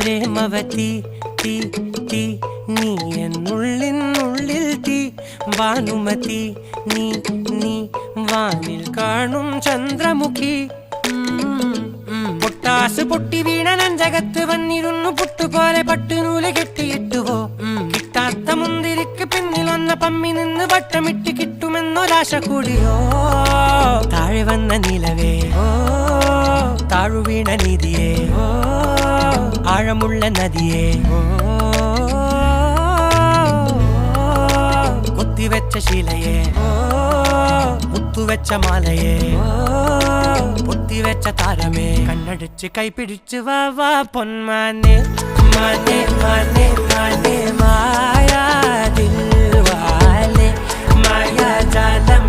പ്രേമവതി തീ തീ നീ എന്നുള്ളിനുള്ളിൽ തീ ഭാനുമതി നീ നീ വാനിൽ കാണും ചന്ദ്രമുഖി പൊട്ടാസ് പൊട്ടി വീണ നെഞ്ചകത്ത് വന്നിരുന്നു പുട്ടുപോലെ പട്ടുനൂല് കെട്ടിയിട്ടുവോ കിട്ടാത്ത മുന്തിരിക്ക് പിന്നിലൊന്ന പമ്മി നിന്ന് വട്ടമിട്ട് കിട്ടുമെന്നൊരാശ കൂടിയോ താഴെ വന്ന നിലവേ താഴു വീണ നിധിയേ ആഴമുള്ള നദിയേ കൊത്തിവെച്ച ശിലയേ മുത്തുവെച്ച മാലയേ പൊത്തിവെച്ച താരമേ കണ്ണടിച്ച് കൈപിടിച്ച് വാ വാ പൊന്മാനെ മാനെ മാനെ മാനെ മായാ ദിൽവാലെ മായാ ജാലം